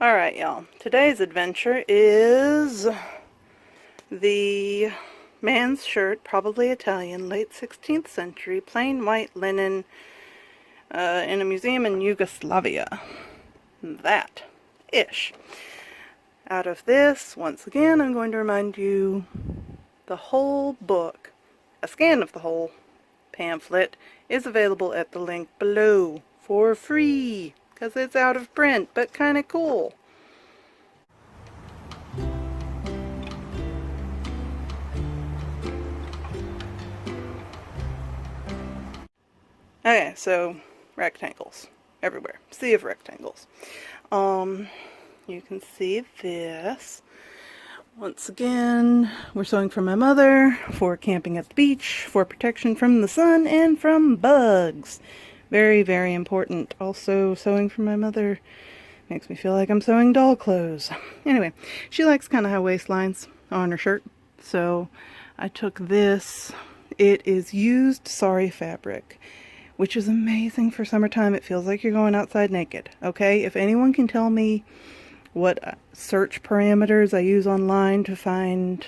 Alright, y'all. Today's adventure is the man's shirt, probably Italian, late 16th century, plain white linen, in a museum in Yugoslavia. That-ish. Out of this, once again, I'm going to remind you the whole book, a scan of the whole pamphlet, is available at the link below for free, because it's out of print, but kind of cool. Okay, so rectangles everywhere. Sea of rectangles. You can see this. Once again, we're sewing for my mother, for camping at the beach, for protection from the sun and from bugs. Very, very important. Also, sewing for my mother makes me feel like I'm sewing doll clothes. Anyway, she likes kind of high waistlines on her shirt, so I took this. It is used sari fabric, which is amazing for summertime. It feels like you're going outside naked, okay? If anyone can tell me what search parameters I use online to find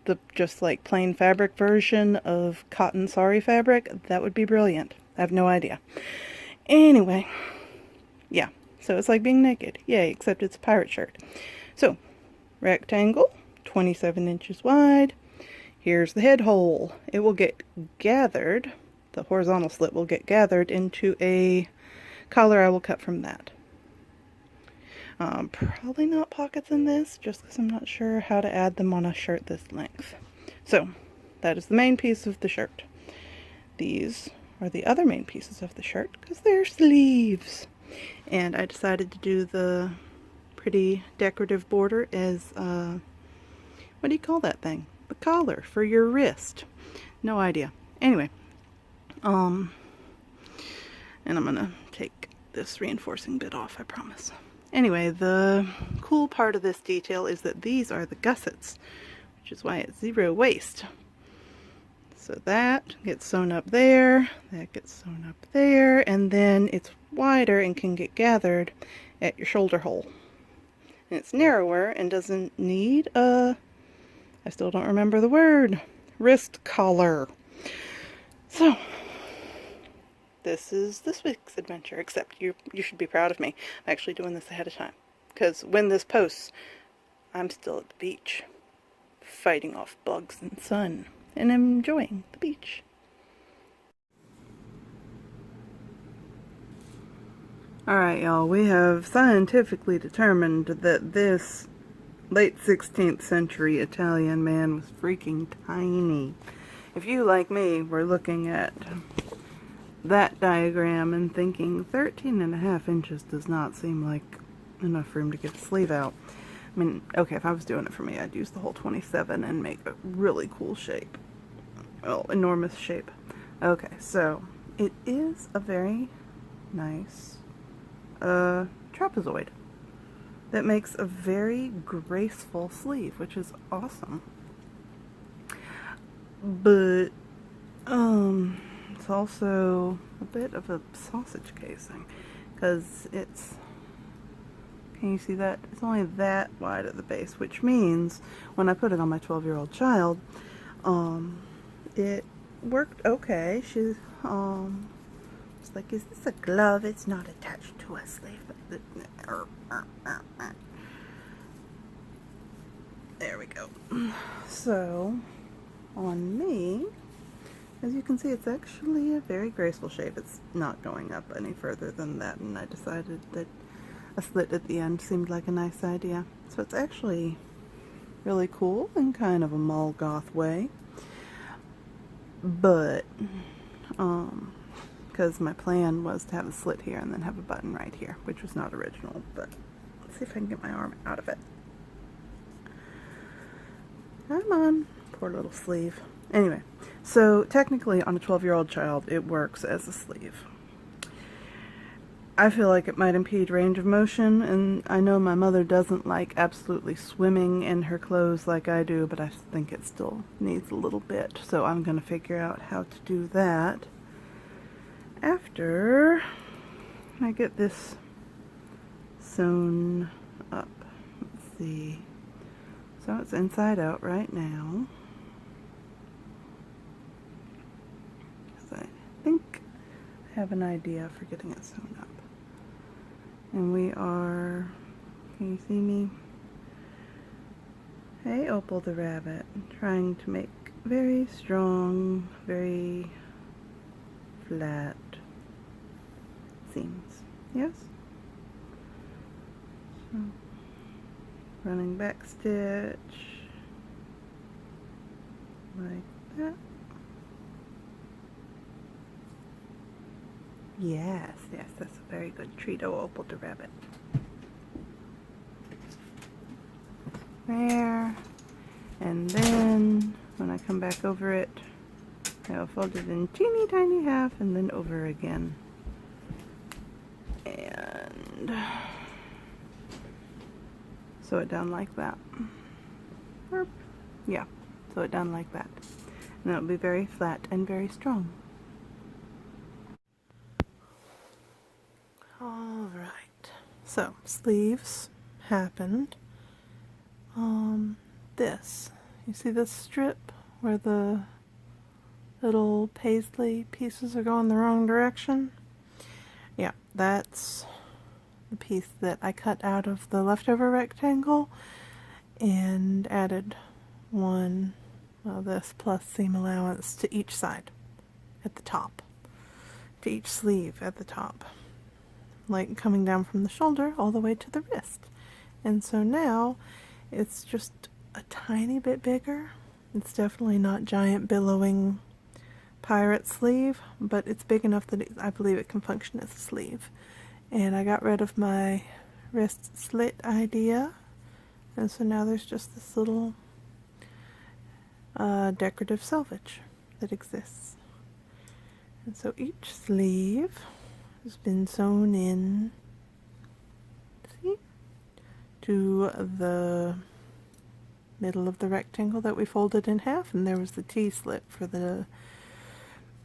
the just like plain fabric version of cotton sari fabric, that would be brilliant. I have no idea. Anyway, yeah, so it's like being naked. Yay, except it's a pirate shirt. So, rectangle, 27 inches wide. Here's the head hole. It will get gathered. The horizontal slit will get gathered into a collar I will cut from that. Probably not pockets in this, just because I'm not sure how to add them on a shirt this length. So, that is the main piece of the shirt. These are the other main pieces of the shirt, because they're sleeves. And I decided to do the pretty decorative border as, what do you call that thing? The collar for your wrist. No idea. Anyway. And I'm gonna take this reinforcing bit off, I promise. Anyway, the cool part of this detail is that these are the gussets, which is why it's zero waste. So that gets sewn up there, that gets sewn up there, and then it's wider and can get gathered at your shoulder hole. And it's narrower and doesn't need a, I still don't remember the word, wrist collar. So, this is this week's adventure, except you should be proud of me. I'm actually doing this ahead of time, because when this posts, I'm still at the beach, fighting off bugs and sun, and enjoying the beach. Alright, y'all, we have scientifically determined that this late 16th century Italian man was freaking tiny. If you, like me, were looking at that diagram and thinking 13.5 inches does not seem like enough room to get the sleeve out. I mean, okay, if I was doing it for me, I'd use the whole 27 and make a really cool shape. Well, enormous shape. Okay, so it is a very nice trapezoid that makes a very graceful sleeve, which is awesome. But it's also a bit of a sausage casing, because it's, can you see that? It's only that wide at the base, which means when I put it on my 12-year-old child, it worked okay. She's like, is this a glove? It's not attached to a sleeve. There we go. So, on me, as you can see, it's actually a very graceful shape. It's not going up any further than that, and I decided that a slit at the end seemed like a nice idea. So it's actually really cool in kind of a mall goth way. But, because my plan was to have a slit here and then have a button right here, which was not original, but let's see if I can get my arm out of it. Come on, poor little sleeve. Anyway, so technically on a 12-year-old child, it works as a sleeve. I feel like it might impede range of motion, and I know my mother doesn't like absolutely swimming in her clothes like I do, but I think it still needs a little bit, so I'm going to figure out how to do that after I get this sewn up. Let's see. So it's inside out right now. So I think I have an idea for getting it sewn up. And we are, can you see me? Hey, Opal the rabbit, trying to make very strong, very flat seams. Yes? So, running back stitch like that. Yes, yes, that's a very good treat, oh Opal the rabbit. There. And then when I come back over it, I'll fold it in teeny tiny half and then over again. And sew it down like that. Or, yeah, sew it down like that. And it'll be very flat and very strong. Alright, so sleeves happened. This, you see this strip where the little paisley pieces are going the wrong direction? Yeah, that's the piece that I cut out of the leftover rectangle and added one, well, this plus seam allowance to each side at the top, to each sleeve at the top, like coming down from the shoulder all the way to the wrist. And so now it's just a tiny bit bigger. It's definitely not giant billowing pirate sleeve, but it's big enough that I believe it can function as a sleeve. And I got rid of my wrist slit idea, and so now there's just this little decorative selvage that exists. And so each sleeve has been sewn in, see, to the middle of the rectangle that we folded in half, and there was the T-slit for the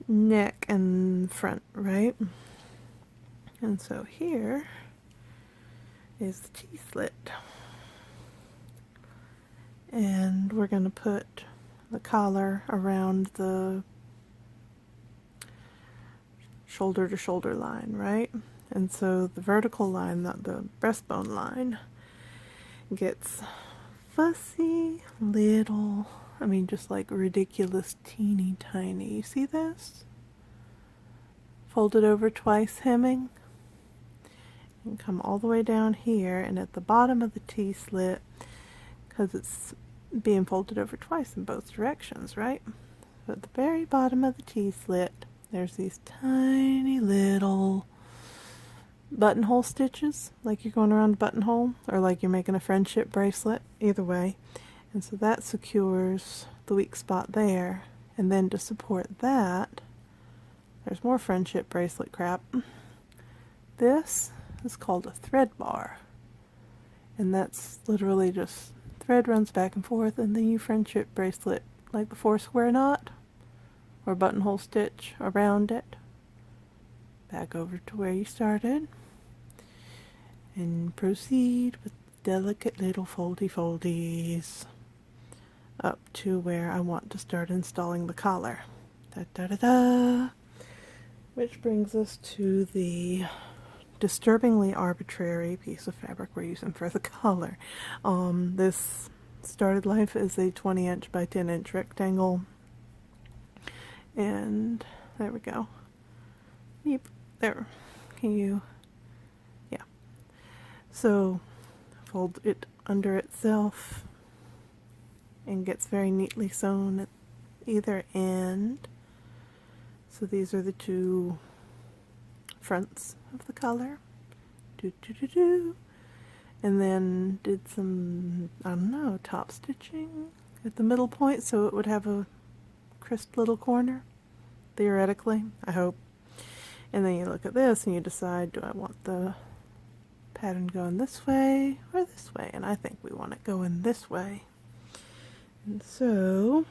neck and front, right? And so here is the T-slit, and we're going to put the collar around the shoulder to shoulder line, right? And so the vertical line, not the breastbone line, gets fussy little, I mean just like ridiculous teeny tiny. You see this? Fold it over twice hemming and come all the way down here, and at the bottom of the T-slit, because it's being folded over twice in both directions, right? So at the very bottom of the T-slit, there's these tiny little buttonhole stitches, like you're going around a buttonhole, or like you're making a friendship bracelet, either way. And so that secures the weak spot there. And then to support that, there's more friendship bracelet crap. This is called a thread bar. And that's literally just thread runs back and forth, and then you friendship bracelet like the 4-square knot or buttonhole stitch around it, back over to where you started, and proceed with delicate little foldies up to where I want to start installing the collar. Da da da da. Which brings us to the disturbingly arbitrary piece of fabric we're using for the collar. This started life as a 20-inch by 10-inch rectangle, and there we go. Yep, there. Can you? Yeah. So fold it under itself and gets very neatly sewn at either end. So these are the two fronts of the collar. And then did some, I don't know, top stitching at the middle point so it would have a crisp little corner, theoretically, I hope. And then you look at this and you decide, do I want the pattern going this way or this way? And I think we want it going this way. And so,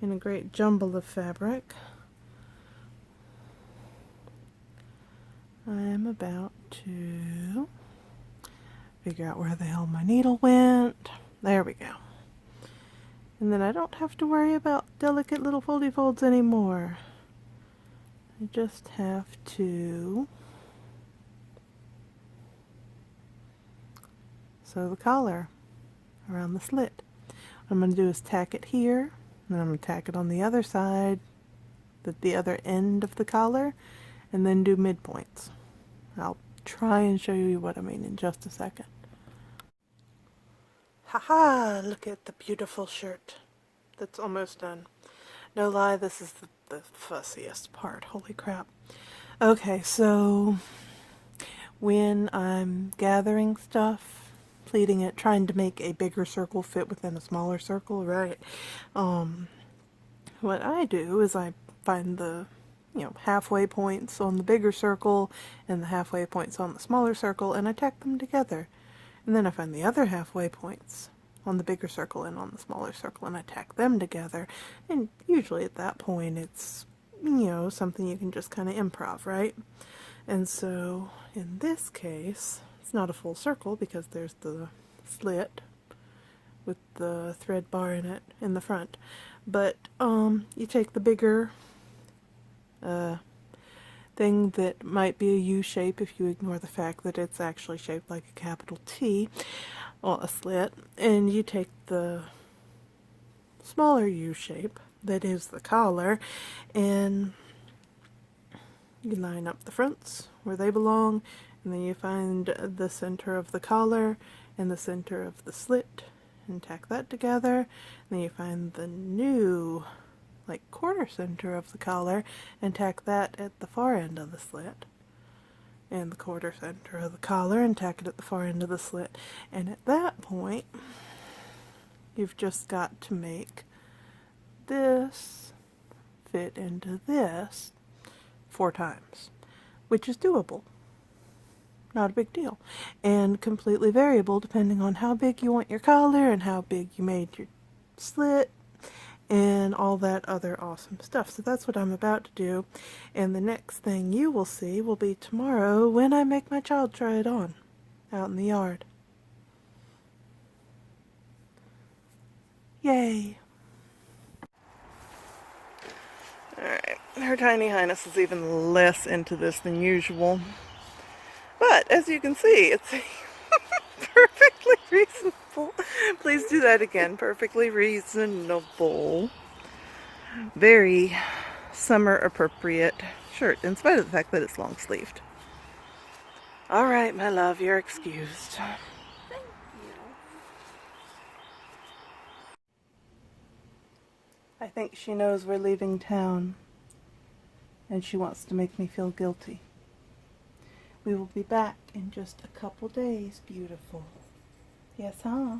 in a great jumble of fabric, I'm about to Figure out where the hell my needle went. There we go. And then I don't have to worry about delicate little foldy folds anymore. I just have to sew the collar around the slit. What I'm going to do is tack it here, and then I'm going to tack it on the other side, the other end of the collar, and then do midpoints. I'll try and show you what I mean in just a second. Haha, look at the beautiful shirt. That's almost done. No lie, this is the fussiest part. Holy crap. Okay, so when I'm gathering stuff, pleating it, trying to make a bigger circle fit within a smaller circle, right? What I do is I find the halfway points on the bigger circle and the halfway points on the smaller circle, and I tack them together. And then I find the other halfway points on the bigger circle and on the smaller circle, and I tack them together. And usually at that point it's, something you can just kind of improv, right? And so in this case, it's not a full circle because there's the slit with the thread bar in it in the front. But you take the bigger thing that might be a U shape if you ignore the fact that it's actually shaped like a capital T, or a slit, and you take the smaller U shape that is the collar, and you line up the fronts where they belong, and then you find the center of the collar and the center of the slit and tack that together, and then you find the new quarter center of the collar and tack that at the far end of the slit, and the quarter center of the collar and tack it at the far end of the slit. And at that point you've just got to make this fit into this 4 times, which is doable. Not a big deal, and completely variable depending on how big you want your collar and how big you made your slit and all that other awesome stuff. So that's what I'm about to do, and the next thing you will see will be tomorrow when I make my child try it on out in the yard. Yay! Alright, Her Tiny Highness is even less into this than usual, but as you can see, it's perfectly reasonable. Please do that again. Perfectly reasonable. Very summer appropriate shirt, in spite of the fact that it's long sleeved. Alright, my love, you're excused. Thank you. I think she knows we're leaving town, and she wants to make me feel guilty. We will be back in just a couple days, beautiful. Yes, huh?